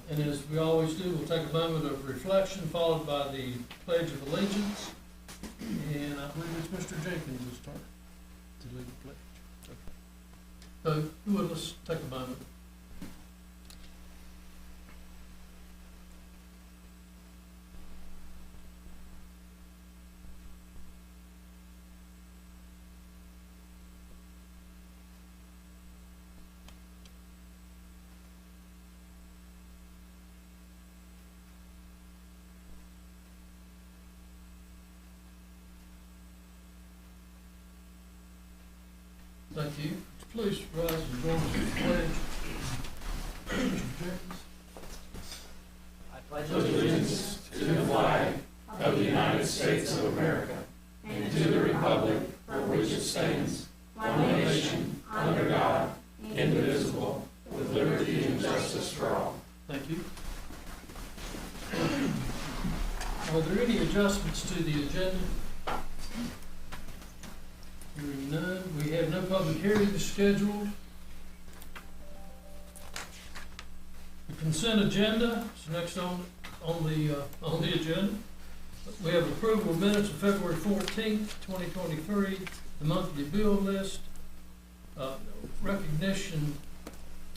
And as we always do, we'll take a moment of reflection, followed by the Pledge of Allegiance. And I believe it's Mr. Jenkins who's starting to lead the pledge. So, who would, let's take a moment. Thank you. Please rise and join us in the pledge. Mr. Jenkins. I pledge allegiance to the flag of the United States of America and to the republic for which it stands, one nation, under God, indivisible, with liberty and justice for all. Thank you. Are there any adjustments to the agenda? Hearing none, we have no public hearings scheduled. The consent agenda is next on the agenda. We have approval of minutes of February 14th, 2023, the monthly bill list, recognition,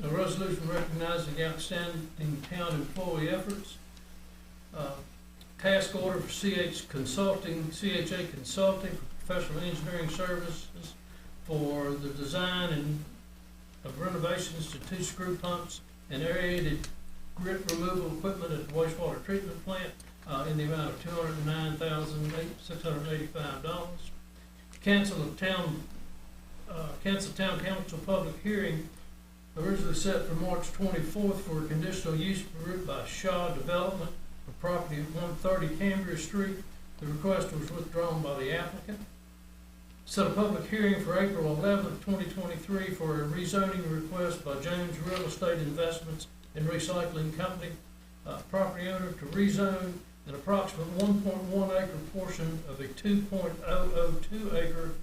a resolution recognizing outstanding town employee efforts, task order for CHA Consulting for professional engineering services for the design of renovations to 2 screw pumps and aerated grit removal equipment at the wastewater treatment plant in the amount of $209,685. Cancel town council public hearing originally set for March 24th for a conditional use permit by Shaw Development for property at 130 Cambria Street. The request was withdrawn by the applicant. Set a public hearing for April 11th, 2023 for a rezoning request by Jones Real Estate Investments and Recycling Company, property owner, to rezone an approximate 1.1 acre portion of a 2.002 acre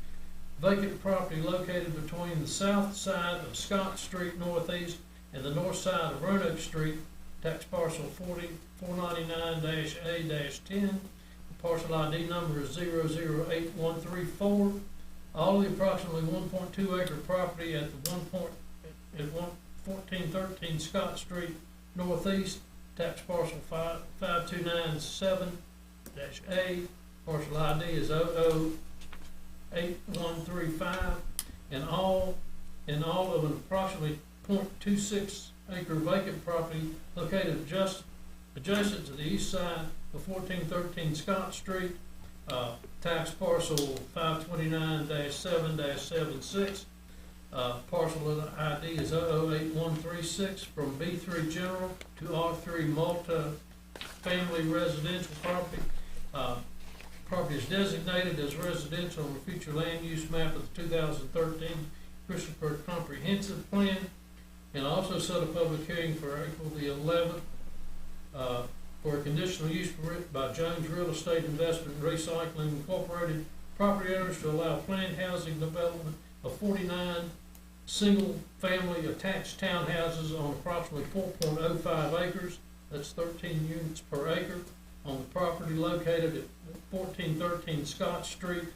vacant property located between the south side of Scott Street Northeast and the north side of Roanoke Street, tax parcel 499-A-10. The parcel ID number is 008134. All of the approximately 1.2 acre property at the 1413 Scott Street Northeast, tax parcel 5297-A, parcel ID is 008135, and all of an approximately 0.26 acre vacant property located just adjacent to the east side of 1413 Scott Street, tax parcel 529-7-76, parcel ID is 008136, from B3 General to R3 Multi-Family Residential Property. Property is designated as residential on the future land use map of the 2013 Christopher Comprehensive Plan, and also set a public hearing for April the 11th for a conditional use permit by Jones Real Estate Investment and Recycling Incorporated, property owners to allow planned housing development of 49 single-family attached townhouses on approximately 4.05 acres, that's 13 units per acre, on the property located at 1413 Scott Street.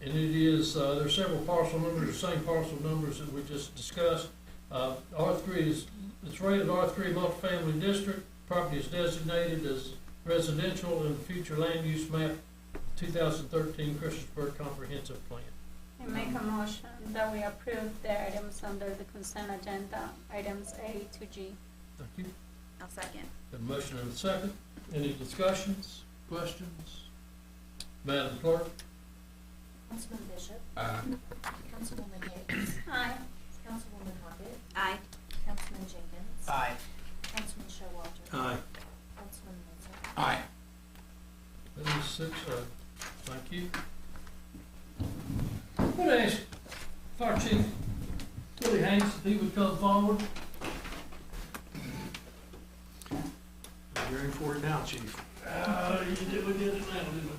And it is, there are several parcel numbers, the same parcel numbers that we just discussed. R3 it's rated R3 multifamily district. Property is designated as residential in the future land use map 2013 Christiansburg Comprehensive Plan. I make a motion that we approve the items under the consent agenda, items A to G. Thank you. I'll second. Got a motion and a second. Any discussions, questions? Madam Clerk? Councilman Bishop. Aye. Councilwoman Hicks. Aye. Councilwoman Harvey. Aye. Councilman Jenkins. Aye. Councilman Showalter. Aye. Councilman Menzer. Aye. That is 6-0. Thank you. I'm going to ask Fire Chief Willie Hanks if he would come forward. You're in for it now, Chief. We did it now, didn't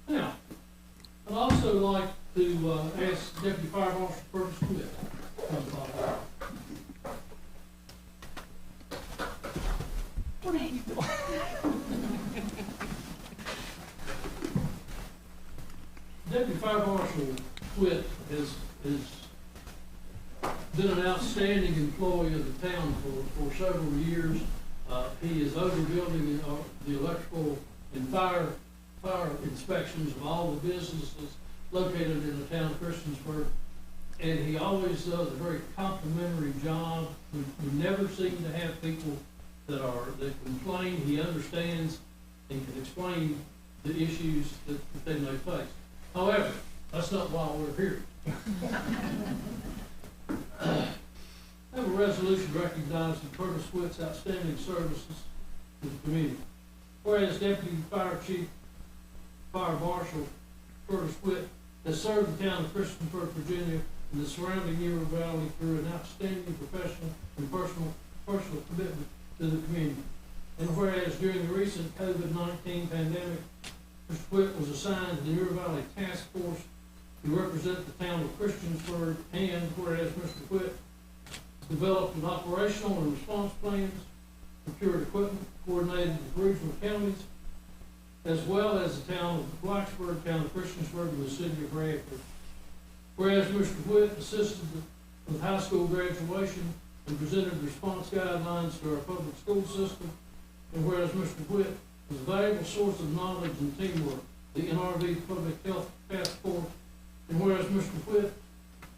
we? Now, I'd also also like to ask Deputy Fire Marshal Curtis Smith to come forward. Deputy Fire Marshal Whit has been an outstanding employee of the town for several years. He is overbuilding the electrical and fire inspections of all the businesses located in the town of Christiansburg. And he always does a very complimentary job. We never seem to have people that complain. He understands and can explain the issues that they may face. However, that's not why we're here. I have a resolution recognizing Curtis Whit's outstanding services to the community. Whereas Deputy Fire Chief Fire Marshal Curtis Whit has served the town of Christiansburg, Virginia, and the surrounding Uro Valley through an outstanding professional and personal commitment to the community. And whereas during the recent COVID-19 pandemic, Mr. Whit was assigned to the Uro Valley Task Force to represent the town of Christiansburg, and whereas Mr. Whit developed an operational and response plans, procured equipment, coordinated with regional counties, as well as the town of Blacksburg, town of Christiansburg, and the city of Bradford. Whereas Mr. Whit assisted with high school graduation and presented response guidelines to our public school system, and whereas Mr. Whit was a valuable source of knowledge and teamwork, the NRV Public Health Task Force, and whereas Mr. Whit's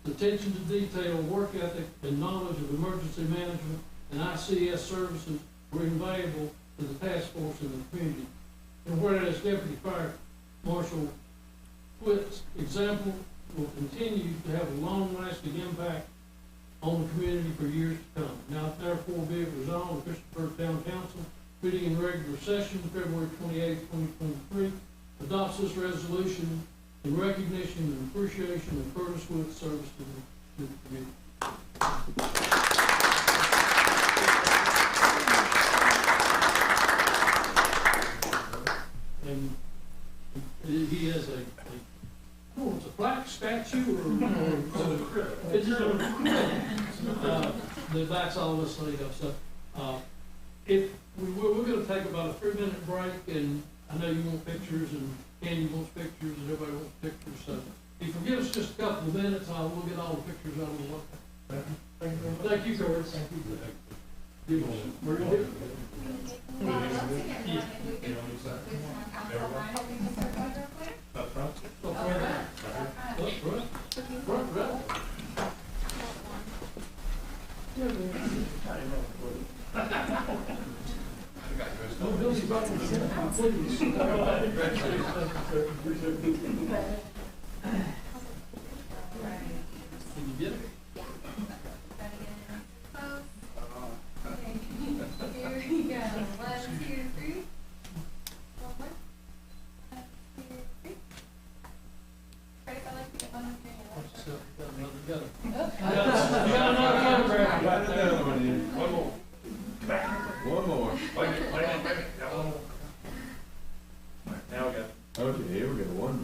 attention to detail, work ethic, and knowledge of emergency management and ICS services were invaluable to the task force and the community. And whereas Deputy Fire Marshal Whit's example will continue to have a long-lasting impact on the community for years to come. Now therefore be it resolved, the Christiansburg Town Council, meeting in regular session February 28, 2023, adopts this resolution in recognition and appreciation of Curtis Whit's service to the community. And he has it's a plaque, statue, or it's that backs all this thing up. So, if we're going to take about a 3-minute break, and I know you want pictures, and Candy wants pictures, and everybody wants pictures. So, if you give us just a couple of minutes, we'll get all the pictures out of the way. Thank you, Curtis. Thank you. We're going to Can you get it? Here we go. 1, 2, 3. One more. 1, 2, 3. Right, I like to get one of One more. Wait. Now we got. Okay, here we go, one.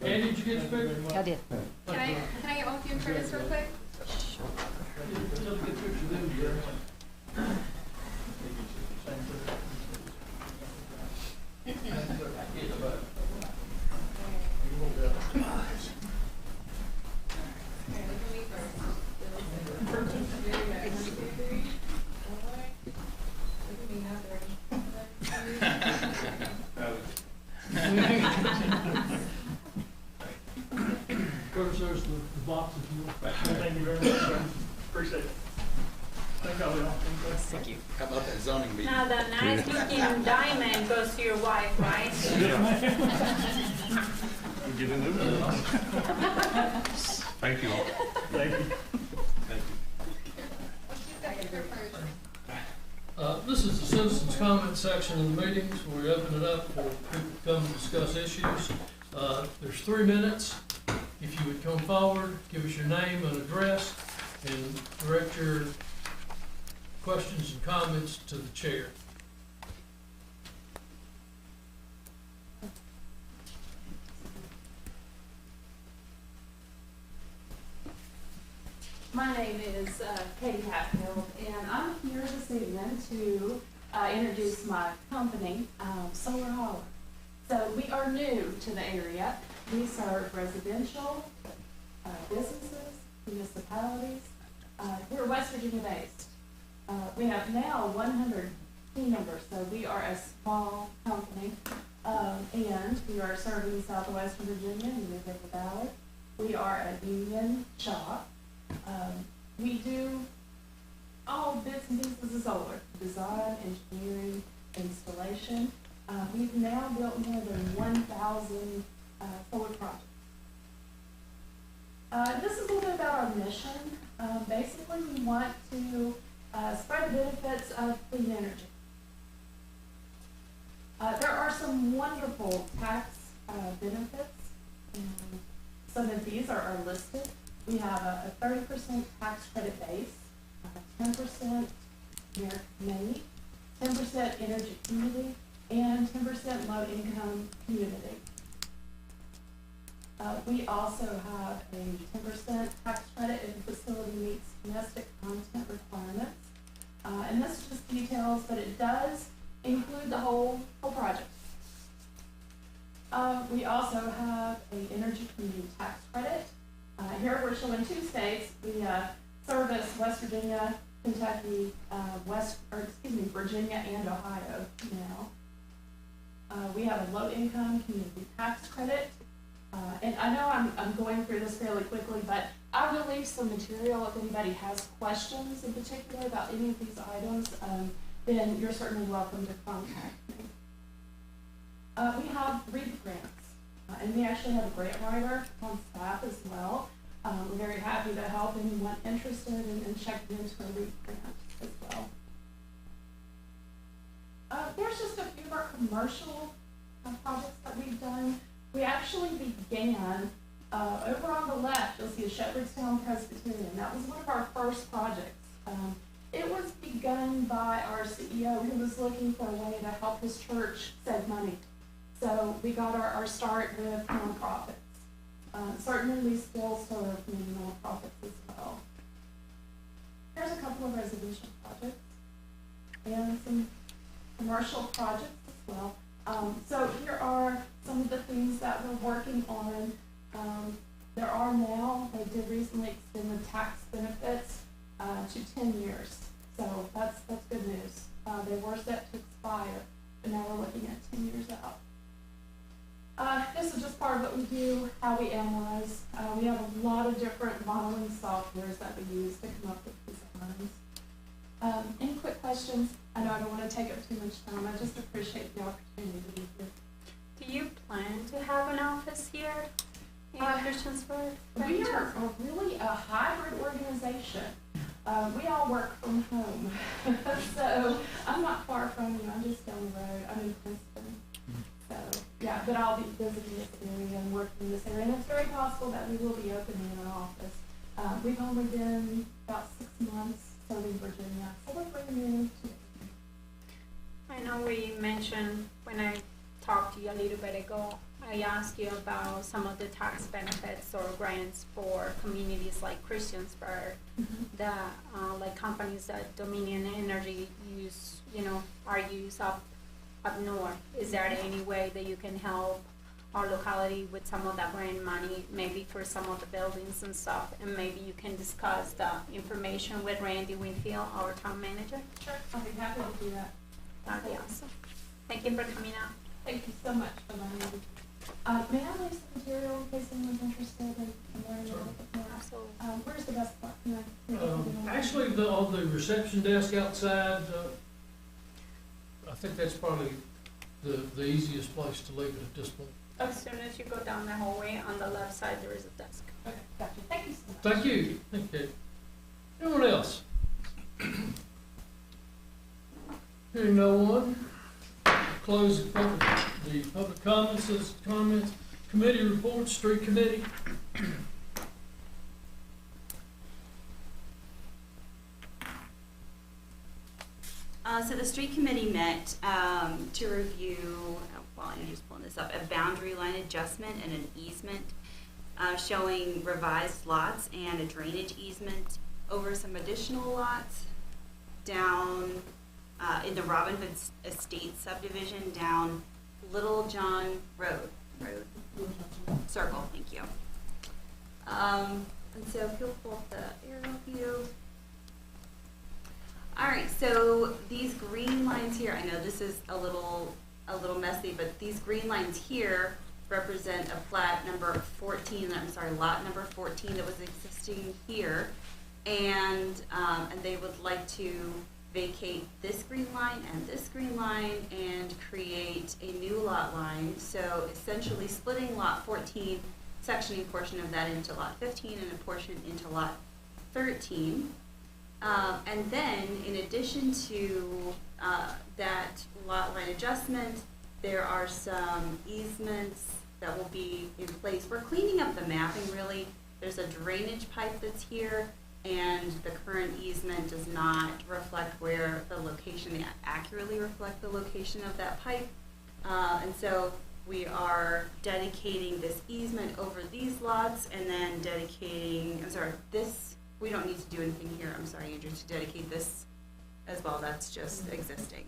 Andy, did you get your picture? I did. Can I get one for you and Curtis real quick? Get a picture of them, Jerry. Curtis, there's the box if you want. Thank you very much, sir. Appreciate it. Thank y'all. Thank you. How about that zoning meeting? Now, the nice looking diamond goes to your wife, right? Get a new one. Thank you all. Thank you. Thank you. This is the citizens' comment section of the meetings, where we open it up for people to come and discuss issues. There's 3 minutes. If you would come forward, give us your name and address, and direct your questions and comments to the chair. My name is Katie Hatfield, and I'm here this evening to introduce my company, Solar Holler. So we are new to the area. We serve residential, businesses, municipalities. We're West Virginia based. We have now 100 team members, so we are a small company. And we are serving Southwest Virginia and New River Valley. We are a union shop. We do all bits and pieces of solar, design, engineering, installation. We've now built more than 1,000 solar projects. This is a little bit about our mission. Basically, we want to spread the benefits of clean energy. There are some wonderful tax benefits, and some of these are listed. We have a 30% tax credit base, 10% American made, 10% energy community, and 10% low income community. We also have a 10% tax credit if the facility meets domestic content requirements. And this is just details, but it does include the whole project. We also have an energy community tax credit. Here we're showing 2 states. We service West Virginia, Kentucky, Virginia and Ohio now. We have a low income community tax credit. And I know I'm going through this fairly quickly, but I will leave some material if anybody has questions in particular about any of these items, then you're certainly welcome to contact me. We have REAP grants, and we actually have a grant writer on staff as well. We're very happy to help anyone interested in checking into a REAP grant as well. There's just a few of our commercial projects that we've done. We actually began, over on the left, you'll see a Shepherdstown Presbyterian. That was one of our first projects. It was begun by our CEO who was looking for a way to help his church save money. So we got our start with nonprofits. Certainly we still serve many nonprofits as well. Here's a couple of residential projects and some commercial projects as well. So here are some of the things that we're working on. There are now, they did recently extend the tax benefits to 10 years. So that's good news. They were set to expire, but now we're looking at 10 years out. This is just part of what we do, how we analyze. We have a lot of different modeling softwares that we use to come up with designs. Any quick questions? I know I don't want to take up too much time. I just appreciate the opportunity to be here. Do you plan to have an office here in Christiansburg? We are really a hybrid organization. We all work from home. So I'm not far from you. I'm just down the road. I'm in Princeton. So yeah, but I'll be visiting this area and working in this area. And it's very possible that we will be opening an office. We've only been about 6 months serving Virginia. So we're pretty new to it. I know we mentioned when I talked to you a little bit ago, I asked you about some of the tax benefits or grants for communities like Christiansburg, that like companies that Dominion Energy use, are used up north. Is there any way that you can help our locality with some of that grant money, maybe for some of the buildings and stuff, and maybe you can discuss the information with Randy Winfield, our town manager? Sure, I'll be happy to do that. That'd be awesome. Thank you for coming out. Thank you so much for letting me. May I leave some material in case anyone's interested in learning a little bit more? Absolutely. Where's the best spot? Actually, on the reception desk outside, I think that's probably the easiest place to leave it at this point. As soon as you go down the hallway, on the left side, there is a desk. Okay, gotcha. Thank you so much. Thank you. Okay. Anyone else? Hearing no one, close the public comments, committee reports, street committee. So the street committee met to review, I'm just pulling this up, a boundary line adjustment and an easement showing revised lots and a drainage easement over some additional lots down in the Robin Hood Estate subdivision down Little John Road. Circle, thank you. And so if you'll pull up the arrow view. All right, so these green lines here, I know this is a little messy, but these green lines here represent a plat number 14, lot number 14 that was existing here. And they would like to vacate this green line and this green line and create a new lot line. So essentially splitting lot 14, sectioning a portion of that into lot 15 and a portion into lot 13. And then in addition to that lot line adjustment, there are some easements that will be in place. We're cleaning up the mapping really. There's a drainage pipe that's here, and the current easement does not reflect where the location, accurately reflect the location of that pipe. And so we are dedicating this easement over these lots and then dedicating, we don't need to do anything here, Andrew, to dedicate this as well, that's just existing.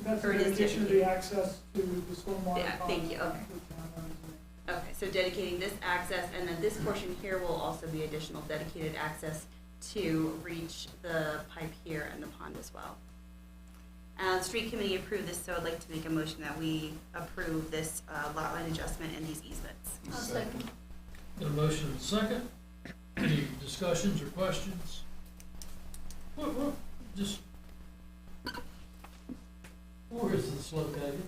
That's Or in it is addition to dedicated. the access to the stormwater. Yeah, thank you, okay. Okay. Okay, so dedicating this access, and then this portion here will also be additional dedicated access to reach the pipe here and the pond as well. The street committee approved this, so I'd like to make a motion that we approve this lot line adjustment and these easements. I'll second. Got a motion and a second. Any discussions or questions? Well, just, where is this located?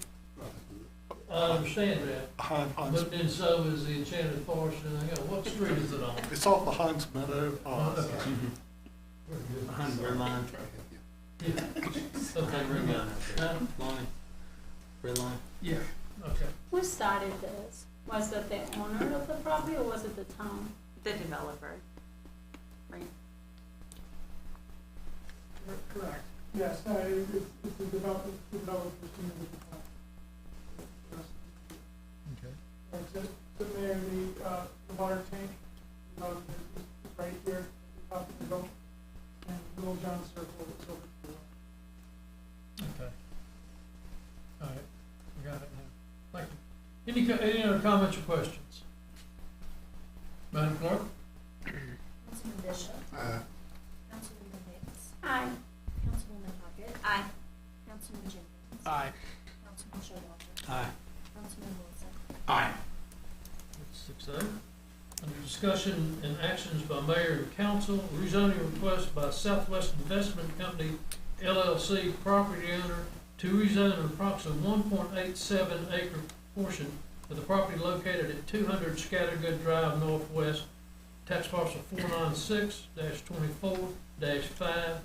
I understand that, but then so is the Enchanted Forest and everything else. What street is it on? It's off the Hines Meadow. Okay. We're good. Behind the red line. Yeah. Okay, Red we're line. good. Line. Red line. Yeah, okay. Who started this? Was it the owner of the property or was it the town? The developer, right? Correct. Yes, it's the developer's team with the plan. Okay. So Mayor, the water tank, is right here at the top of the hill, and Little John Circle is over to the left. Okay. All right, I got it now. Thank you. Any other comments or questions? Madam Clerk? Councilman Bishop. Councilwoman Hicks. Aye. Councilwoman Hockett. Aye. Councilman Jenkins. Aye. Councilman Showalter. Aye. Councilman Wilson. Aye. 6A. Under discussion and actions by mayor and council, rezoning request by Southwest Investment Company LLC property owner to rezone an approximate 1.87 acre portion of the property located at 200 Scattergood Drive Northwest, tax parcel 496-24-5,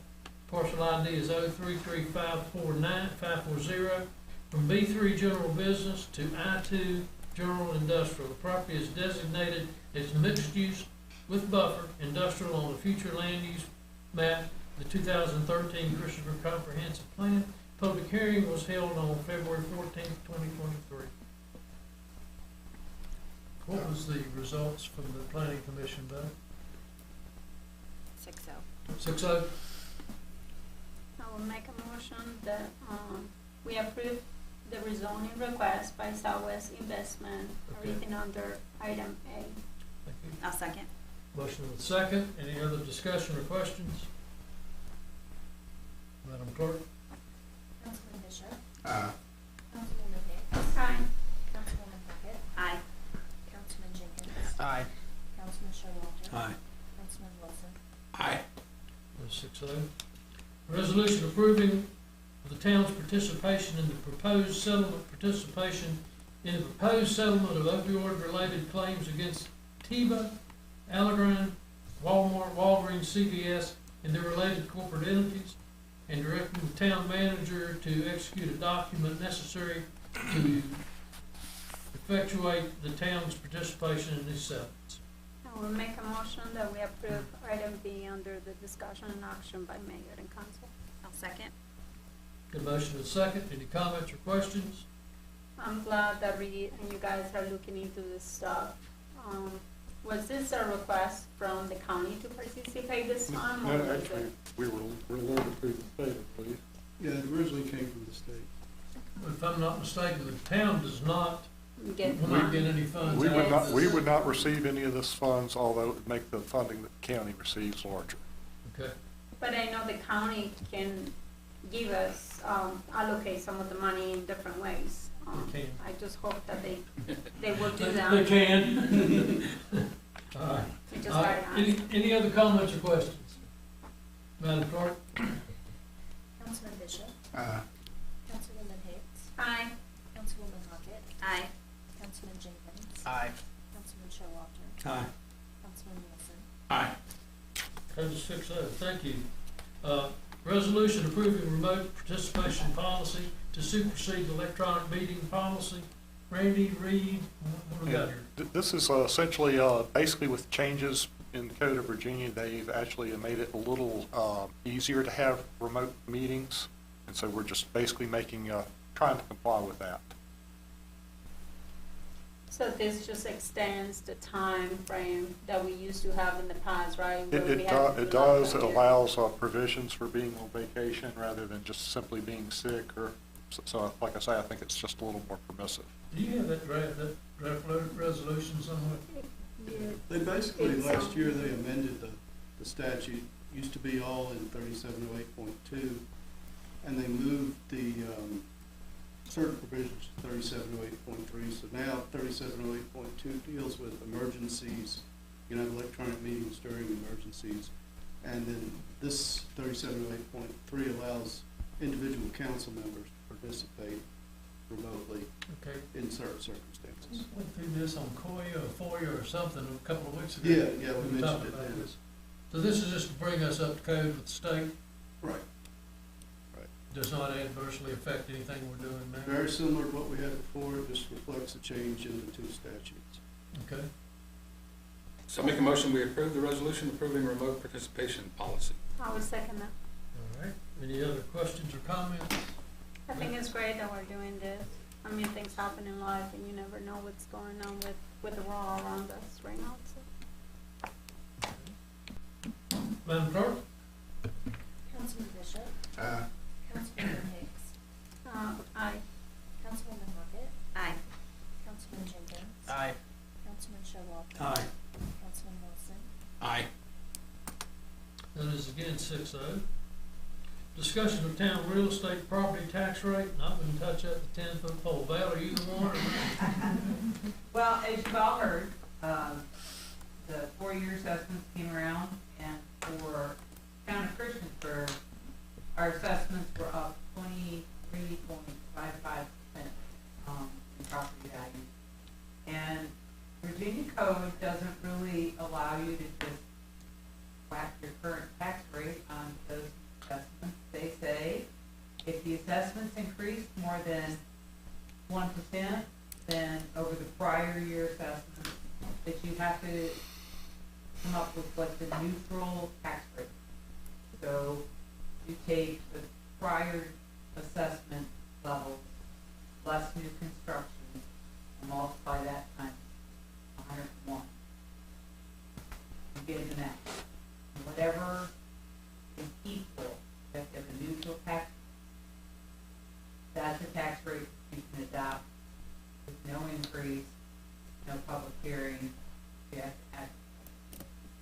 parcel ID is 033549540, from B3 General Business to I2 General Industrial. The property is designated as mixed use with buffer industrial on the future land use map, the 2013 Christopher Comprehensive Plan. Public hearing was held on February 14th, 2023. What was the results from the planning commission, Doug? 6-0. 6-0? I will make a motion that, we approve the rezoning request by Southwest Investment, Okay. everything under item A. Thank you. I'll second. Motion with second. Any other discussion or questions? Madam Clerk? Councilman Bishop. Aye. Councilwoman Hicks. Aye. Councilwoman Hockett. Aye. Councilman Jenkins. Aye. Councilman Showalter. Aye. Councilman Wilson. Aye. 6-0. Resolution approving the town's participation in the proposed settlement of opioid-related claims against Teva, Allergan, Walmart, Walgreens, CVS, and their related corporate entities, and directing the town manager to execute a document necessary to effectuate the town's participation in these settlements. I will make a motion that we approve item B under the discussion and action by mayor and council. I'll second. Got a motion and a second. Any comments or questions? I'm glad that and you guys are looking into this stuff. Was this a request from the county to participate this time, or No, was actually, it? we were related to the state, I believe. Yeah, it originally came from the state. If I'm not mistaken, the town does not, Get will not get any funds We out would of not, this. we would not receive any of this funds, although it would make the funding that the county receives larger. Okay, But I know the county can give us, allocate some of the money in different ways. They can. I just hope that they will do They that. can. All right. We just All gotta right, ask. any other comments or questions? Madam Clerk? Councilman Bishop, Aye. Councilwoman Hicks, Aye. Councilwoman Hockett, Aye. Councilman Jenkins, Aye. Councilman Showalter, Aye. Councilman Wilson, Aye. That is 6-0, thank you. Resolution approving remote participation policy to supersede electronic meeting policy. Randy, Reed, what do we got here? This is essentially, basically with changes in the Code of Virginia, they've actually made it a little easier to have remote meetings. And so we're just basically trying to comply with that. So this just extends the time frame that we used to have in the past, right? Where we It had to it do does, it like- allows provisions for being on vacation rather than just simply being sick or, so like I say, I think it's just a little more permissive. Do you have that draft resolution somewhere? Yeah. They basically, It's, last year, they amended the statute, used to be all in 3708.2, and they moved the certain provisions to 3708.3, so now 3708.2 deals with emergencies. You can have electronic meetings during emergencies, and then this 3708.3 allows individual council members to participate remotely Okay. in certain circumstances. Went through this on COIA or FOIA or something a couple of weeks ago. Yeah, we We mentioned talked it about then. this. So this is just to bring us up to code with the state, Right. does not adversely affect anything we're doing now? Very similar to what we had before, it just reflects a change in the two statutes. Okay, So I make a motion, we approve the resolution approving remote participation policy. I would second that. all right. Any other questions or comments? I think it's great that we're doing this. I mean, things happen in life and you never know what's going on with the world around us right now, so. Madam Clerk? Councilman Bishop, Aye. Councilwoman Hicks, Aye. Councilwoman Hockett, Aye. Councilman Jenkins, Aye. Councilman Showalter, Aye. Councilman Wilson, Aye. That is again 6-0. Discussion of town real estate property tax rate, not gonna touch up the 10-foot pole. Val, are you the one or me? Well, as you've all heard, the 4-year assessments came around, and for town of Christiansburg, our assessments were up 23.55%, in property value. And Virginia code doesn't really allow you to just whack your current tax rate on those assessments. They say if the assessments increased more than 1%, then over the prior year assessment, that you have to come up with what's the neutral tax rate. So you take the prior assessment level, less new construction, and multiply that times 101. You get an X. And whatever is equal, you have to have a neutral tax. That's a tax rate you can adopt with no increase, no public hearing. You have to add.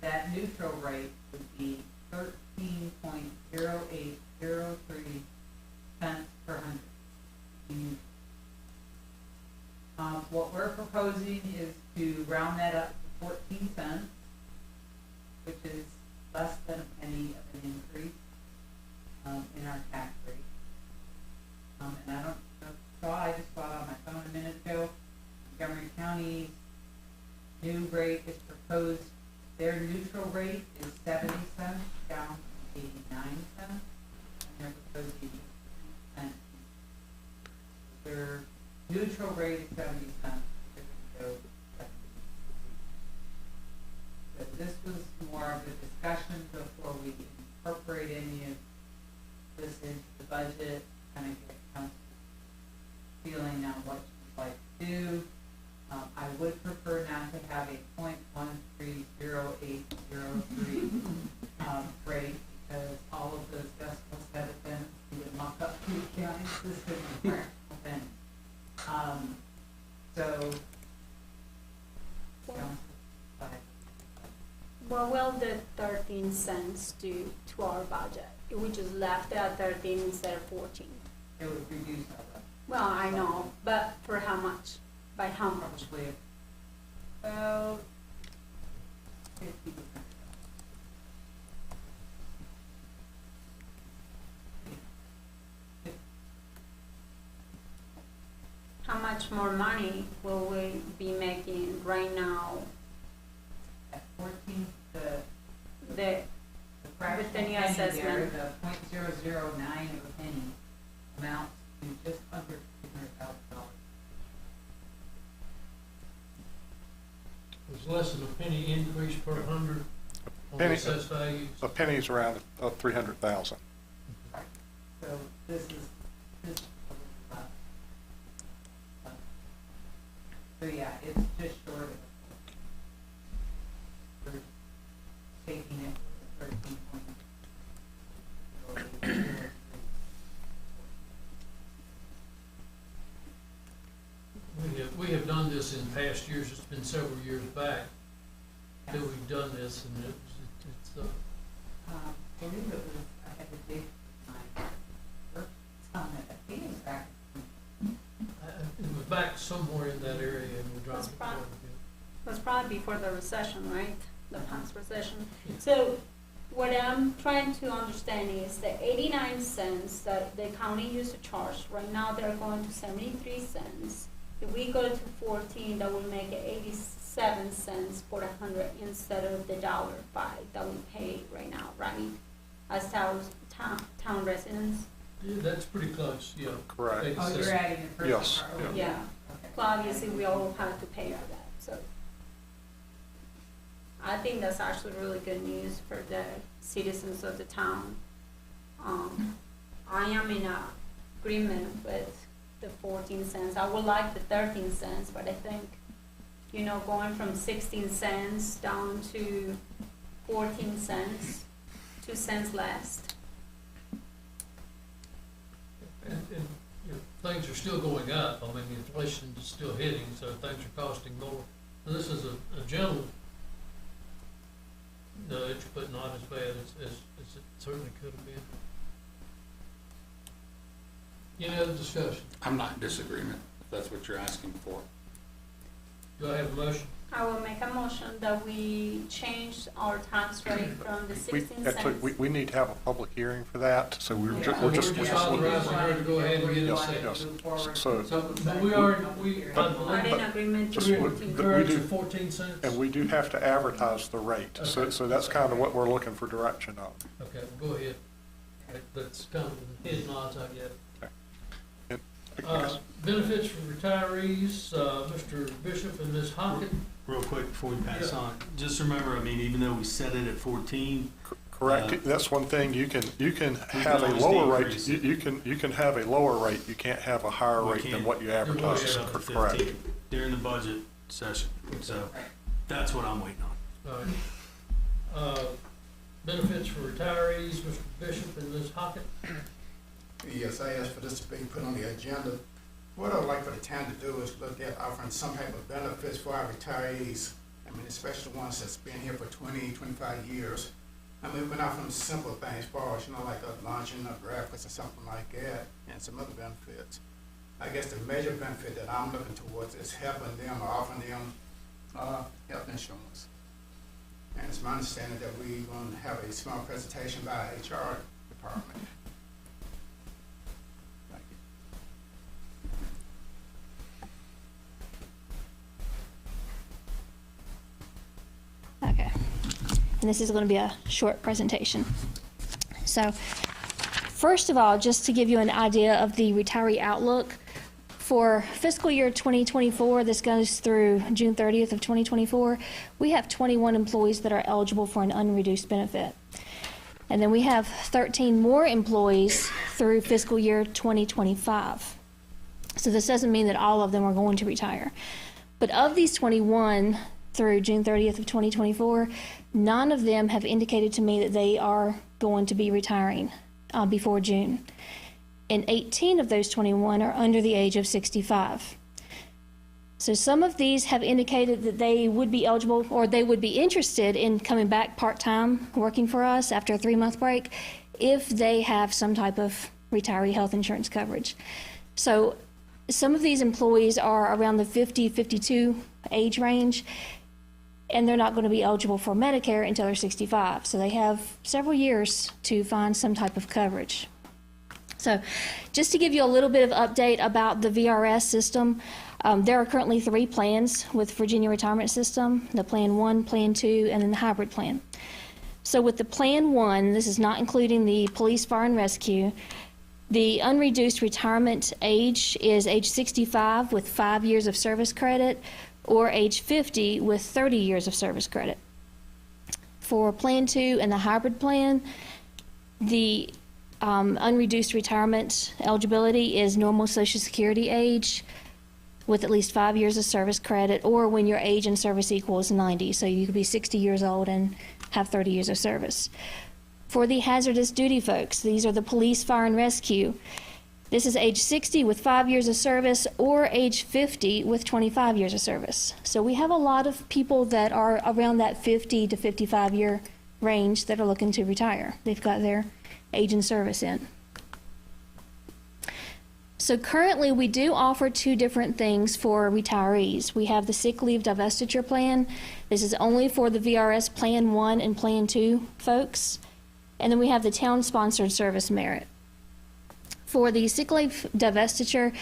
That neutral rate would be 13.0803 cents per hundred. What we're proposing is to round that up to 14 cents, which is less than a penny of an increase in our tax rate. And I don't know if you saw, I just saw it on my phone a minute ago. Montgomery County's new rate is proposed, their neutral rate is 70 cents, down from 89 cents, and they're proposing 3 cents. Their neutral rate is 70 cents, they're going to go 70. But this was more of a discussion before we incorporate any of this into the budget, kind of get council feeling on what you'd like to do. I would prefer not to have a So, What- council, What will the 13 cents do to our budget? If we just left it at 13 instead of 14? it would reduce our budget. Well, I know, but for how much? By how much? Probably about 50%. How much more money will we be making right now? At 14, the The, fraction With the new penny there, assessment. the .009 of a penny amounts to just under $300,000. It's less than a penny increase per 100 on the Penny- assessed values. A penny's around 300,000. So this is a little less. So yeah, it's just short of. We're taking it to 13 point. We have done this in past years, it's been several years back that we've done this, and it's, I believe it was, I had to dig my first comment, I think it was back. it was back somewhere in that area, and we dropped That's it prob- quite a bit. was probably before the recession, right? The past recession. So what I'm trying to understand is the 89 cents that the county used to charge, right now they're going to 73 cents. If we go to 14, that will make it 87 cents for 100 instead of the $1.05 that we pay right now, right? As town residents. Yeah, that's pretty close, yeah. Correct. It's Oh, just- you're adding the personal Yes, part. yeah. Okay. Yeah. Okay. Well, obviously, we all have to pay for that, so. I think that's actually really good news for the citizens of the town. I am in agreement with the 14 cents. I would like the 13 cents, but I think, going from 16 cents down to 14 cents, 2 cents less. And things are still going up, I mean, inflation is still hitting, so things are costing more. This is a gentle nudge, but not as bad as it certainly could have been. Any other discussion? I'm not in disagreement, if that's what you're asking for. Do I have a motion? I will make a motion that we change our tax rate from the We, 16 actually, cents. we need to have a public hearing for that, so we're Yeah. just, So we're just. we're just authorizing her to go ahead and get it Yes, set. yes. Move forward. So, So, but we are, I Not believe, in agreement to Just what- 14. but we encourage do- the 14 cents? and we do have to advertise the rate, so, Okay. so that's kind of what we're looking for direction on. Okay, well, go ahead. That's kind of the hidden odds I get. Benefits for retirees, Mr. Bishop and Ms. Hockett. Real quick before we pass Yeah. on, just remember, I mean, even though we set it at 14, Correct, that's one thing, you can have a always lower rate, decrease it. you can have a lower rate, you can't have a higher We rate than can't. what you we're advertise, set up at correct. 15 during the budget session, so that's what I'm waiting on. All right. Benefits for retirees, Mr. Bishop and Ms. Hockett. Yes, I asked for this to be put on the agenda. What I'd like for the town to do is look at offering some type of benefits for our retirees. I mean, especially ones that's been here for 20, 25 years. I mean, we've been offering simple things, as far as, like a luncheon, a breakfast, or something like that, and some other benefits. I guess the major benefit that I'm looking towards is helping them or offering them health insurance. And it's my understanding that we're going to have a small presentation by our HR department. Thank you. Okay. And this is going to be a short presentation. So, first of all, just to give you an idea of the retiree outlook, for fiscal year 2024, this goes through June 30th of 2024, we have 21 employees that are eligible for an unreduced benefit. And then we have 13 more employees through fiscal year 2025. So this doesn't mean that all of them are going to retire. But of these 21 through June 30th of 2024, none of them have indicated to me that they are going to be retiring before June. And 18 of those 21 are under the age of 65. So some of these have indicated that they would be eligible or they would be interested in coming back part-time, working for us after a 3-month break, if they have some type of retiree health insurance coverage. So some of these employees are around the 50, 52 age range, and they're not going to be eligible for Medicare until they're 65. So they have several years to find some type of coverage. So just to give you a little bit of update about the VRS system, there are currently 3 plans with Virginia Retirement System, the Plan 1, Plan 2, and then the hybrid plan. So with the Plan 1, this is not including the police, fire, and rescue, the unreduced retirement age is age 65 with 5 years of service credit, or age 50 with 30 years of service credit. For Plan 2 and the hybrid plan, the unreduced retirement eligibility is normal Social Security age with at least 5 years of service credit, or when your age in service equals 90. So you could be 60 years old and have 30 years of service. For the hazardous duty folks, these are the police, fire, and rescue. This is age 60 with 5 years of service, or age 50 with 25 years of service. So we have a lot of people that are around that 50 to 55 year range that are looking to retire. They've got their age in service in. So currently we do offer 2 different things for retirees. We have the sick leave divestiture plan. This is only for the VRS Plan 1 and Plan 2 folks. And then we have the town-sponsored service merit. For the sick leave divestiture,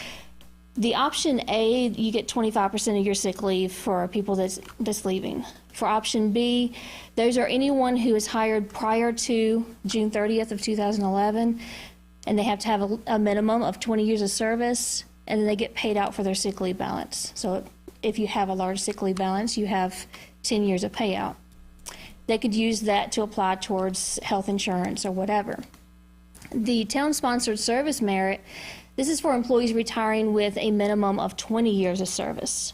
the option A, you get 25% of your sick leave for people that's leaving. For option B, those are anyone who is hired prior to June 30th of 2011, and they have to have a minimum of 20 years of service, and then they get paid out for their sick leave balance. So if you have a large sick leave balance, you have 10 years of payout. They could use that to apply towards health insurance or whatever. The town-sponsored service merit, this is for employees retiring with a minimum of 20 years of service.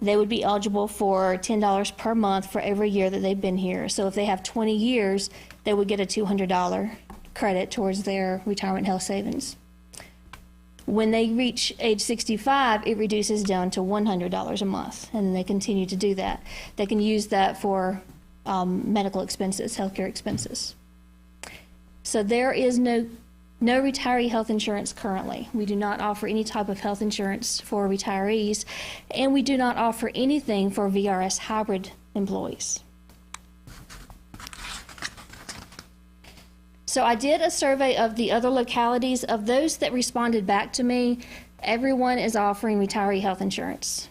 They would be eligible for $10 per month for every year that they've been here. So if they have 20 years, they would get a $200 credit towards their retirement health savings. When they reach age 65, it reduces down to $100 a month, and they continue to do that. They can use that for medical expenses, healthcare expenses. So there is no retiree health insurance currently. We do not offer any type of health insurance for retirees, and we do not offer anything for VRS hybrid employees. So I did a survey of the other localities. Of those that responded back to me, everyone is offering retiree health insurance.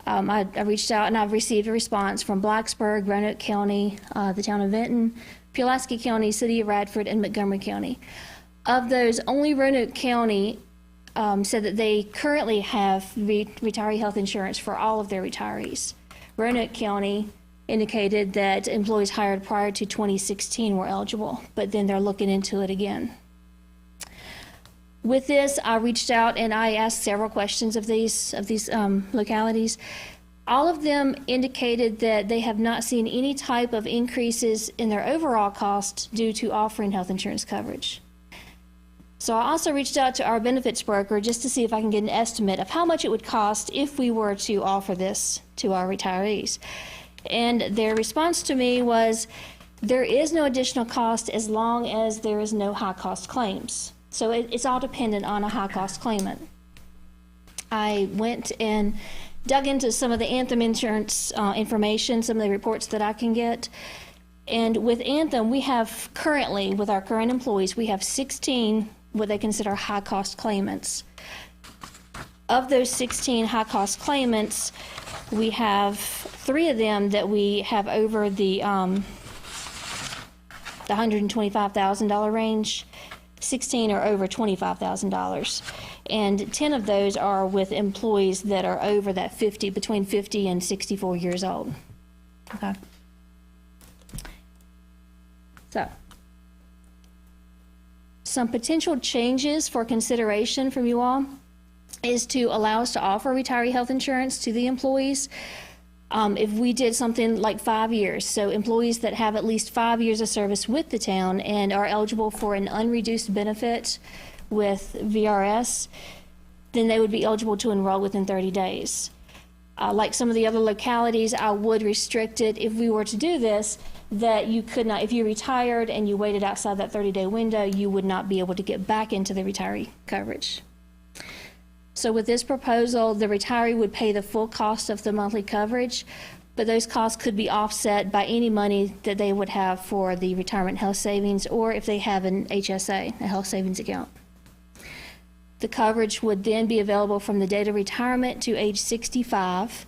I reached out and I've received a response from Blacksburg, Roanoke County, the town of Vinton, Pulaski County, City of Radford, and Montgomery County. Of those, only Roanoke County said that they currently have retiree health insurance for all of their retirees. Roanoke County indicated that employees hired prior to 2016 were eligible, but then they're looking into it again. With this, I reached out and I asked several questions of these localities. All of them indicated that they have not seen any type of increases in their overall cost due to offering health insurance coverage. So I also reached out to our benefits broker just to see if I can get an estimate of how much it would cost if we were to offer this to our retirees. And their response to me was, there is no additional cost as long as there is no high-cost claims. So it's all dependent on a high-cost claimant. I went and dug into some of the Anthem insurance information, some of the reports that I can get. And with Anthem, we have currently, with our current employees, we have 16 what they consider high-cost claimants. Of those 16 high-cost claimants, we have 3 of them that we have over the $125,000 range. 16 are over $25,000, and 10 of those are with employees that are over that between 50 and 64 years old. Okay. So, some potential changes for consideration from you all is to allow us to offer retiree health insurance to the employees. If we did something like 5 years, so employees that have at least 5 years of service with the town and are eligible for an unreduced benefit with VRS, then they would be eligible to enroll within 30 days. Like some of the other localities, I would restrict it if we were to do this, that you could not, if you retired and you waited outside that 30-day window, you would not be able to get back into the retiree coverage. So with this proposal, the retiree would pay the full cost of the monthly coverage, but those costs could be offset by any money that they would have for the retirement health savings, or if they have an HSA, a health savings account. The coverage would then be available from the date of retirement to age 65.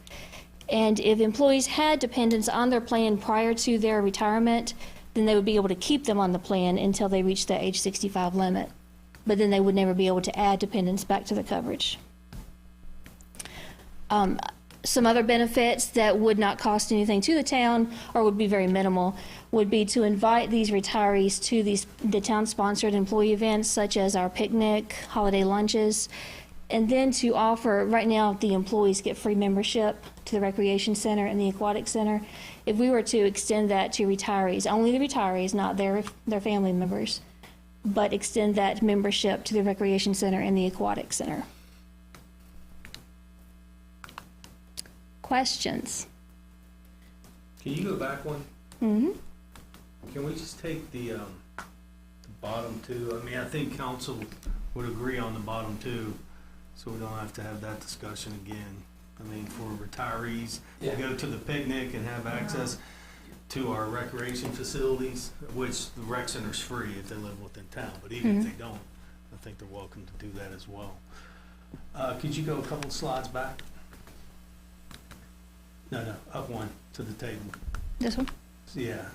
And if employees had dependents on their plan prior to their retirement, then they would be able to keep them on the plan until they reach the age 65 limit. But then they would never be able to add dependents back to the coverage. Some other benefits that would not cost anything to the town or would be very minimal would be to invite these retirees to the town-sponsored employee events such as our picnic, holiday lunches, and then to offer, right now the employees get free membership to the recreation center and the aquatic center. If we were to extend that to retirees, only the retirees, not their family members, but extend that membership to the recreation center and the aquatic center. Questions? Can you go back one? Mm-hmm. Can we just take the bottom two? I mean, I think council would agree on the bottom two, so we don't have to have that discussion again. I mean, for retirees to go to the picnic and have access to our recreation facilities, which the rec center's free if they live within town, but even if they don't, I think they're welcome to do that as well. Could you go a couple of slides back? No, up one to the table. This one? Yeah.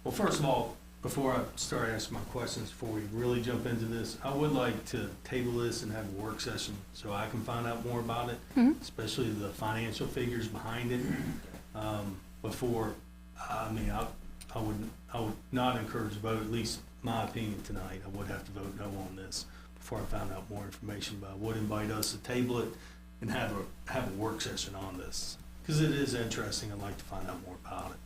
Well, first of all, before I start asking my questions, before we really jump into this, I would like to table this and have a work session so I can find out more about it, especially the financial figures behind it. Before, I mean, I would not encourage a vote, at least my opinion tonight. I would have to vote no on this before I found out more information, but I would invite us to table it and have a work session on this. Because it is interesting, I'd like to find out more about it.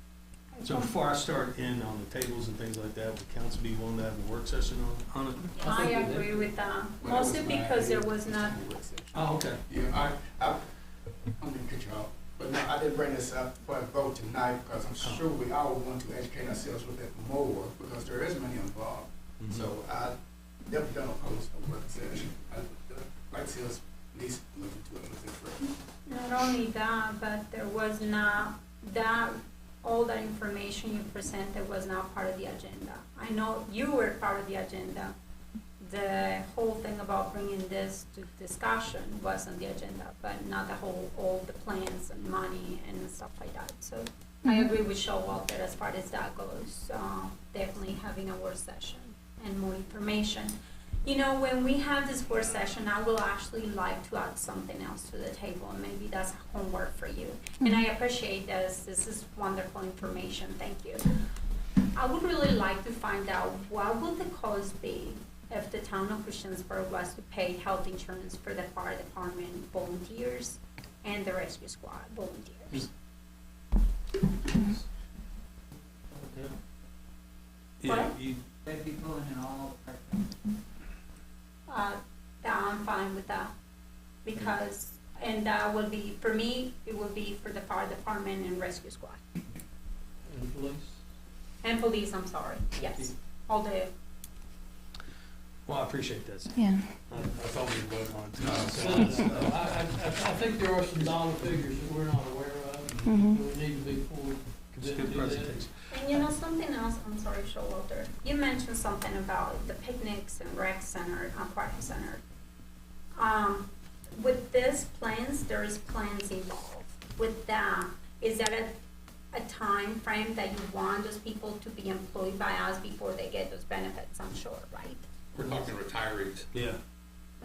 So before I start in on the tables and things like that, would council be willing to have a work session on it? I agree with that, mostly because there was not. Oh, okay. Yeah, I'm gonna cut you off, but no, I didn't bring this up for a vote tonight because I'm sure we all want to educate ourselves a little bit more because there is money involved. So I definitely don't oppose a work session. I'd like to see us at least look into it a little bit further. Not only that, but there was not all that information you presented was not part of the agenda. I know you were part of the agenda. The whole thing about bringing this to discussion was on the agenda, but not all the plans and money and stuff like that. So I agree with Showalter as far as that goes. Definitely having a work session and more information. You know, when we have this work session, I will actually like to add something else to the table, and maybe that's homework for you. And I appreciate this. This is wonderful information. Thank you. I would really like to find out what would the cost be if the town of Christiansburg was to pay health insurance for the fire department volunteers and the rescue squad volunteers. Yeah, you, They'd be pulling in all of That I'm fine with that, because, and that would be, for me, it would be for the fire department and rescue squad. And police? And police, I'm sorry, yes, all the. well, I appreciate this. Yeah. I thought we'd vote on it. I think there are some dollar figures that we're not aware of, that we need to be fully It's a committed good to that. presentation. And you know, something else, I'm sorry, Showalter, you mentioned something about the picnics and rec center, aquatic center. With this plans, there is plans involved. With that, is that a time frame that you want those people to be employed by us before they get those benefits, I'm sure, right? We're talking retirees, Yeah,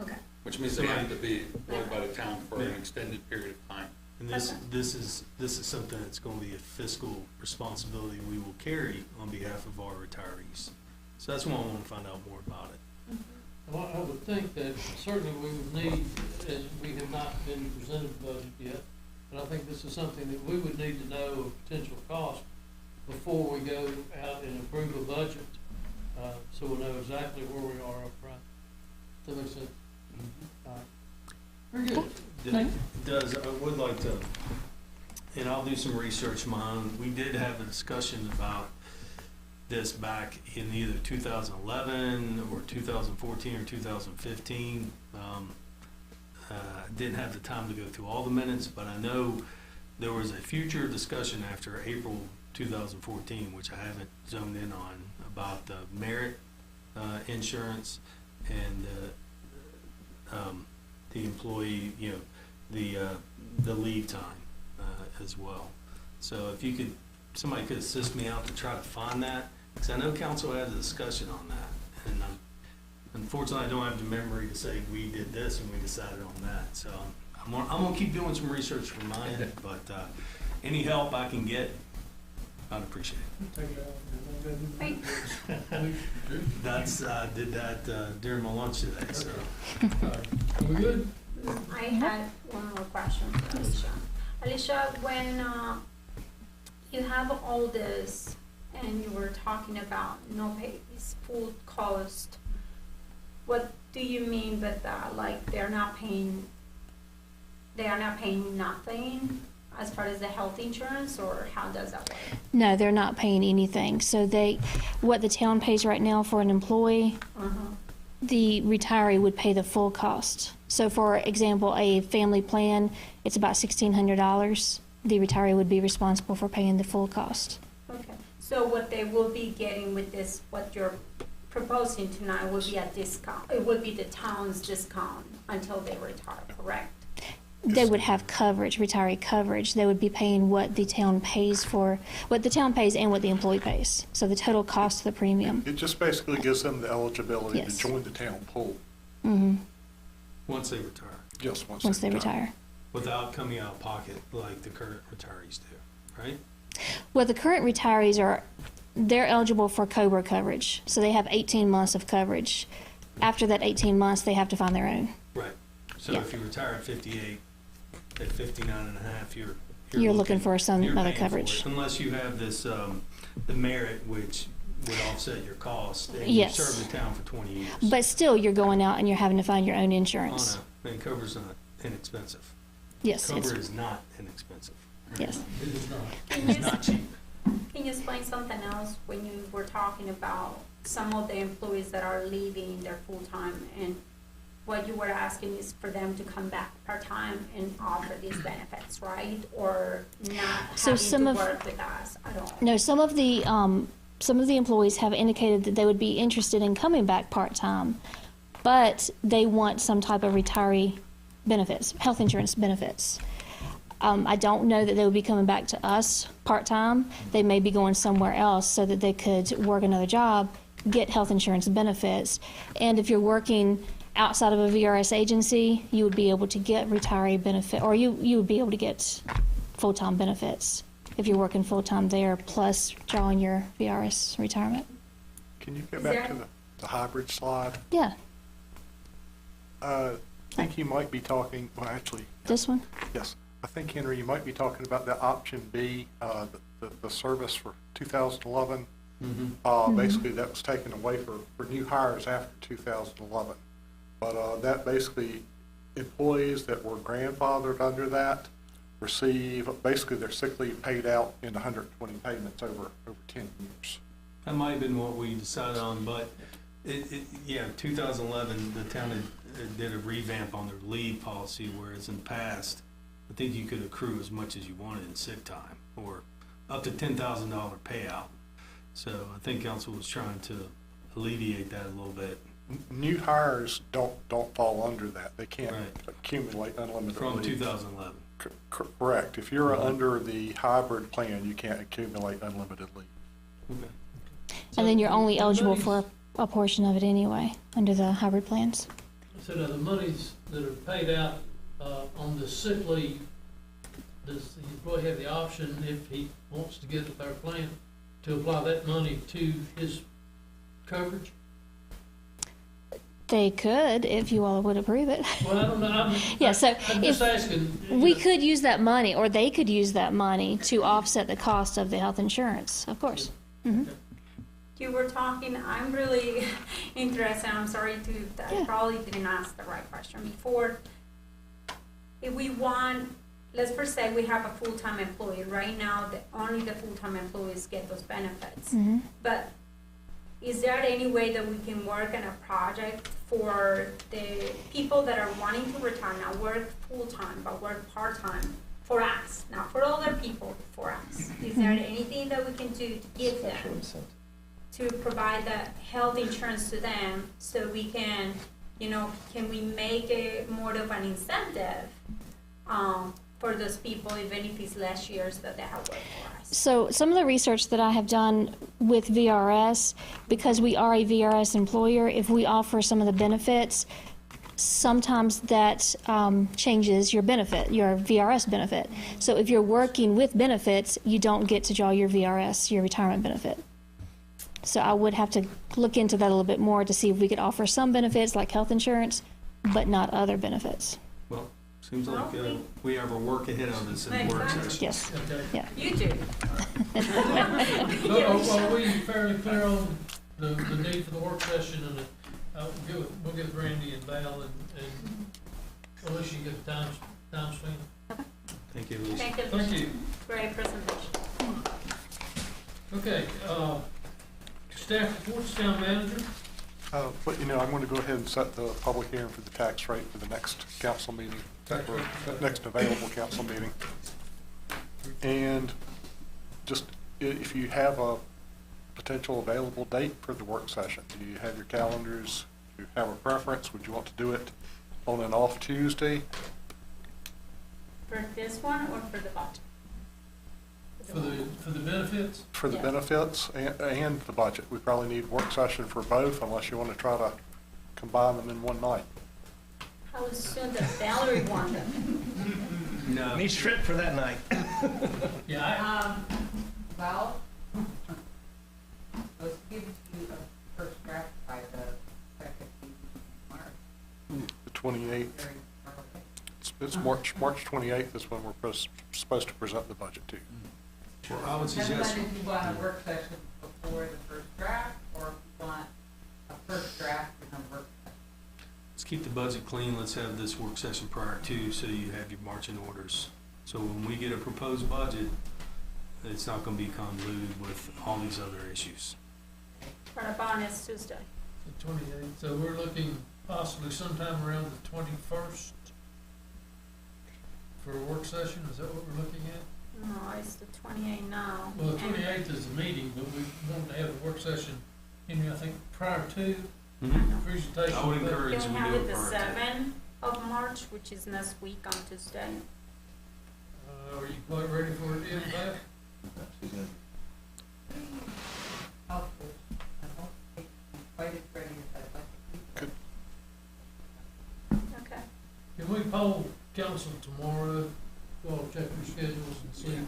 Okay. which means they have to be employed by the town for an extended period of time. and this is something that's gonna be a fiscal responsibility we will carry on behalf of our retirees. So that's why I wanna find out more about it. Well, I would think that certainly we would need, as we have not been presented the budget yet, but I think this is something that we would need to know of potential cost before we go out and approve a budget, so we'll know exactly where we are up front. Does that make sense? Very good. Does, I would like to, and I'll do some research of my own. We did have a discussion about this back in either 2011 or 2014 or 2015. Didn't have the time to go through all the minutes, but I know there was a future discussion after April 2014, which I haven't zoned in on, about the merit insurance and the employee, the leave time as well. So if you could, somebody could assist me out to try to find that, because I know council had a discussion on that, and unfortunately, I don't have the memory to say we did this and we decided on that. So I'm gonna keep doing some research from my end, but any help I can get, I'd appreciate it. That's, did that during my lunch today, so. We good? I had one more question for Alicia. Alicia, when you have all this and you were talking about no pay is full cost, what do you mean by that? Like they are not paying nothing as far as the health insurance, or how does that work? No, they're not paying anything. So what the town pays right now for an employee, the retiree would pay the full cost. So for example, a family plan, it's about $1,600. The retiree would be responsible for paying the full cost. Okay, so what they will be getting with this, what you're proposing tonight would be a discount. It would be the town's discount until they retire, correct? They would have coverage, retiree coverage. They would be paying what the town pays and what the employee pays. So the total cost of the premium. It just basically gives them the eligibility Yes. to join the town pool. Mm-hmm. Once they retire, Just Once they retire. without coming out of pocket like the current retirees do, right? Well, the current retirees they're eligible for COBRA coverage. So they have 18 months of coverage. After that 18 months, they have to find their own. Right. So Yeah. if you retire at 58, at 59 and a half, You're looking for some you're other paying for coverage. it, unless you have this, the merit, which would offset your cost, and Yes. you serve the town for 20 years. But still, you're going out and you're having to find your own Oh, insurance. no, and COBRA's not inexpensive. Yes, COBRA is not inexpensive. yes. It is not. Can It's you, not cheap. can you explain something else when you were talking about some of the employees that are leaving their full-time, and what you were asking is for them to come back part-time and offer these benefits, right? Or not So some having to of- work with us at all? No, some of the employees have indicated that they would be interested in coming back part-time, but they want some type of retiree benefits, health insurance benefits. I don't know that they would be coming back to us part-time. They may be going somewhere else so that they could work another job, get health insurance benefits. And if you're working outside of a VRS agency, you would be able to get retiree benefit, or you would be able to get full-time benefits if you're working full-time there, plus drawing your VRS retirement. Can you go Is back there- to the hybrid slide? Yeah, I think you might be talking, well, actually, this one? yes. I think, Henry, you might be talking about the option B, the service for 2011. Basically, that was taken away for new hires after 2011. But that basically, employees that were grandfathered under that receive, basically their sick leave paid out in 120 payments over 10 years. That might have been what we decided on, but 2011, the town did a revamp on their leave policy, whereas in the past, I think you could accrue as much as you wanted in sick time, or up to $10,000 payout. So I think council was trying to alleviate that a little bit. New hires don't fall under that. They can't Right. accumulate unlimited From leave. 2011. Correct. If you're under the hybrid plan, you can't accumulate unlimited leave. Okay. And then you're only the eligible monies- for a portion of it anyway, under the hybrid plans. So now the monies that are paid out on the sick leave, does the employee have the option, if he wants to get with our plan, to apply that money to his coverage? They could, if you all would approve it. Well, I don't know, Yeah, so I'm just asking. we could use that money, or they could use that money to offset the cost of the health insurance, of course. Mhm. You were talking, I'm really interested, I'm sorry I Yeah. probably didn't ask the right question before. if we want, let's first say we have a full-time employee, right now, only the full-time employees get those benefits. But is there any way that we can work on a project for the people that are wanting to retire, not work full-time, but work part-time for us, not for other people, for us? Is there anything that we can do to give them, to provide that health insurance to them, so we can, can we make it more of an incentive for those people, even if it's less years that they have worked for us? So some of the research that I have done with VRS, because we are a VRS employer, if we offer some of the benefits, sometimes that changes your benefit, your VRS benefit. So if you're working with benefits, you don't get to draw your VRS, your retirement benefit. So I would have to look into that a little bit more to see if we could offer some benefits like health insurance, but not other benefits. Well, seems like we have our work ahead of us in the work session. Yes. Okay. Yeah. You do. So are we fairly clear on the need for the work session, and we'll get Randy and Val and Alicia, you get the time span? Thank you, Lisa. Thank you. Great presentation. Okay, staff reports, town manager. But, I'm going to go ahead and set the public hearing for the tax rate for the next council meeting, or next available council meeting. And just, if you have a potential available date for the work session, do you have your calendars? Do you have a preference? Would you want to do it on an off Tuesday? For this one or for the budget? For the benefits? For the benefits and the budget. We probably need work session for both, unless you want to try to combine them in one night. How soon does Valerie want them? No. Need script for that night. Yeah, Well, I was given to you a first draft by the second week of March. The 28th. Very early. It's March 28th is when we're supposed to present the budget to you. Well, I would suggest, Depends on if you want a work session before the first draft, or if you want a first draft and a work session. let's keep the budget clean. Let's have this work session prior to, so you have your marching orders. So when we get a proposed budget, it's not going to be convoluted with all these other issues. For about next Tuesday. the 28th, so we're looking possibly sometime around the 21st for a work session, is that what we're looking at? No, it's the 28th now. Well, the 28th is the meeting, but we want to have a work session, I think, prior to the presentation. I would encourage Can we we have do it it the prior to. 7th of March, which is next week on Tuesday? Are you quite ready for it, Ed, Val? Helpful. I don't think I'm quite as ready as I'd like to be. Okay. Can we poll council tomorrow, well, check your schedules and see?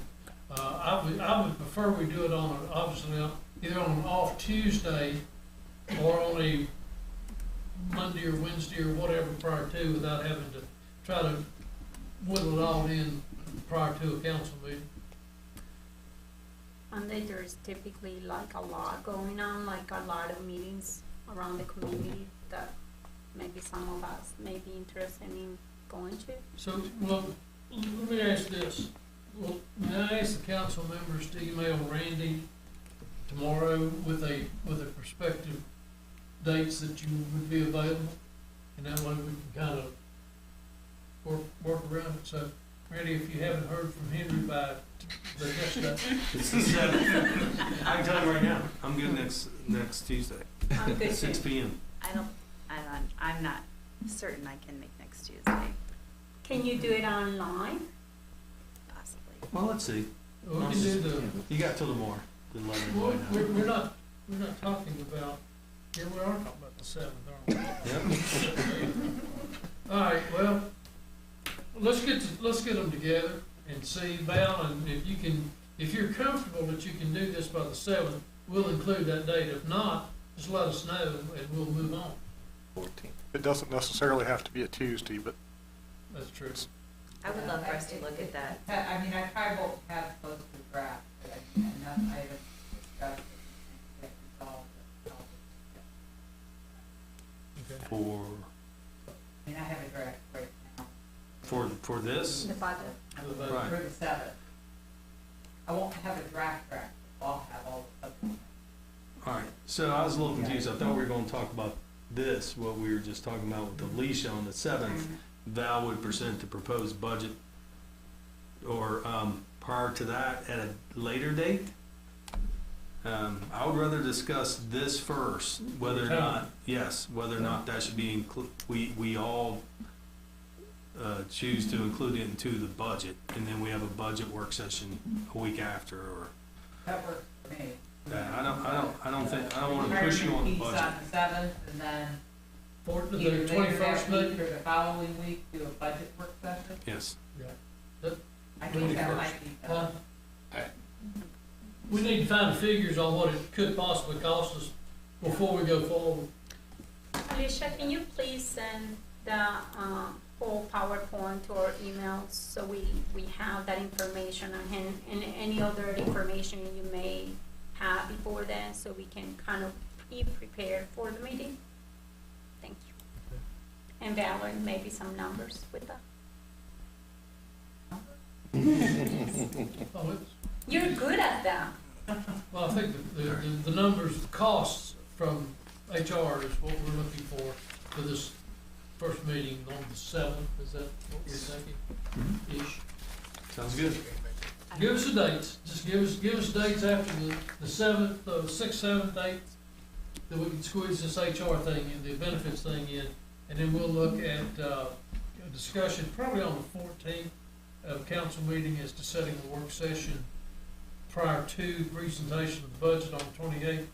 I would prefer we do it on, either on an off Tuesday or on a Monday or Wednesday or whatever prior to, without having to try to whittle it all in prior to a council meeting. Monday, there's typically like a lot going on, like a lot of meetings around the community that maybe some of us may be interested in going to. So, well, let me ask this. Well, may I ask the council members to email Randy tomorrow with a prospective dates that you would be available? And that way we can kind of work around it. So, Randy, if you haven't heard from Henry by the next day. It's the 7th. I can tell you right now, I'm good next Tuesday, I'm good 6 too. p.m. I'm not certain I can make next Tuesday, Can you do it online? possibly. Well, let's see. We can do the, You got till tomorrow to let well, everybody know. we're not talking about, yeah, we are talking about the 7th, aren't we? Yep. All right, well, let's get them together and see, Val, and if you're comfortable that you can do this by the 7th, we'll include that date. If not, just let us know and we'll move on. 14th. It doesn't necessarily have to be a Tuesday, but That's true. I would love for us to look at that. I mean, I probably won't have close to the draft, but I mean, enough items discussed and get resolved. Okay. For, I mean, I have a draft right now. For this? The budget. Right. For the 7th. I won't have a draft track, I'll have all the subject. All right, so I was a little confused. I thought we were gonna talk about this, what we were just talking about with Alicia on the 7th. Val would present the proposed budget, or prior to that at a later date. I would rather discuss this first, whether or not, yes, whether or not that should be we all choose to include it into the budget, and then we have a budget work session a week after, or. That works for me. I don't wanna push you on the budget. Piece on the 7th, and then For the either later 21st that week meeting? or the following week, do a budget work session. Yes. I think that might be Huh? done. We need to find the figures on what it could possibly cost us before we go forward. Alicia, can you please send the whole PowerPoint to our emails so we have that information on hand and any other information you may have before then so we can kind of be prepared for the meeting? Thank you. And Valerie, maybe some numbers with that. Oh, it's, You're good at that. well, I think the numbers, the costs from HR is what we're looking for this first meeting on the 7th. Is that what we're thinking? Ish. Sounds good. Give us the dates. Just give us dates after the 7th, 6th, 7th, 8th, that we can squeeze this HR thing in, the benefits thing in, and then we'll look at a discussion probably on the 14th of council meeting as to setting a work session prior to presentation of the budget on the 28th.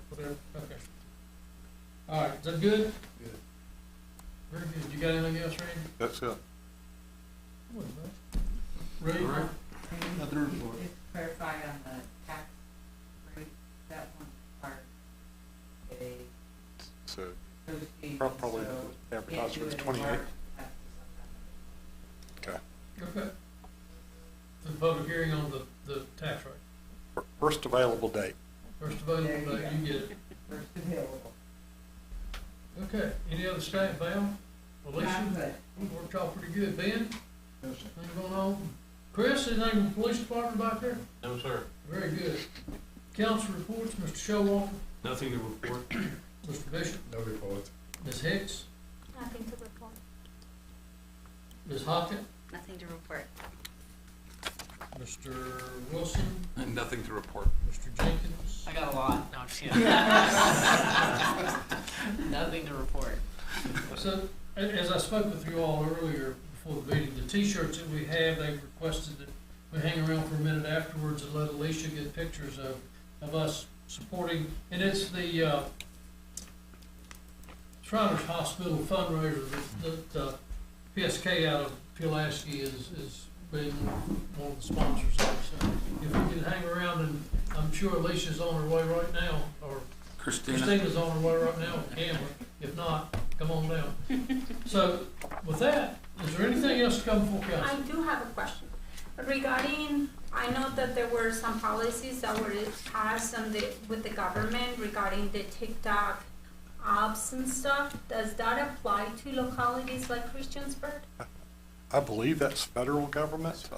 Whatever, okay. All right, is that good? Good. Very good. You got anything else, Randy? That's it. Ready? Nothing to report. Just clarify on the tax rate, that one part, a So negotiation, probably so advertise can't for do the it in 28th. March, have to Okay. Okay. The public hearing on the tax rate. First available date. First available date, you get it. first available. Okay, any other staff, Val? Alicia? I'm good. Worked out pretty good. Ben? No, sir. Anything going on? Chris, anything from the police department back there? No, sir. Very good. Council reports, Mr. Showalter, Nothing to report. Mr. Bishop, No report. Ms. Hicks, Nothing to report. Ms. Hockett, Nothing to report. Mr. Wilson, And nothing to report. Mr. Jenkins. I got a lot. No, I'm just kidding. Nothing to report. So, as I spoke with you all earlier before the meeting, the T-shirts that we have, they've requested that we hang around for a minute afterwards and let Alicia get pictures of us supporting, and it's the Shriners Hospital fundraiser that PSK out of Pulaski is being one of the sponsors of. So if we can hang around, and I'm sure Alicia's on her way right now, or Christina's on her way right now with Cameron. If not, come on down. So with that, is there anything else to come before council? I do have a question. Regarding, I know that there were some policies that were passed with the government regarding the TikTok apps and stuff. Does that apply to localities like Christiansburg? I believe that's federal government.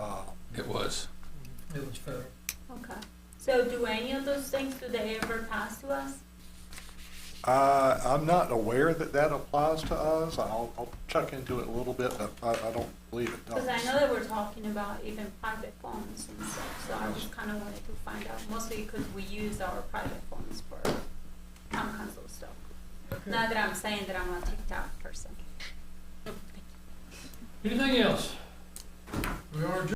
It was. It was federal. Okay. So do any of those things, do they ever pass to us? I'm not aware that that applies to us. I'll check into it a little bit, but I don't believe it does. Because I know they were talking about even private phones and stuff, so I just kind of wanted to find out, mostly because we use our private phones for town council stuff. Okay. Not that I'm saying that I'm a TikTok person. Anything else? We are adjourned.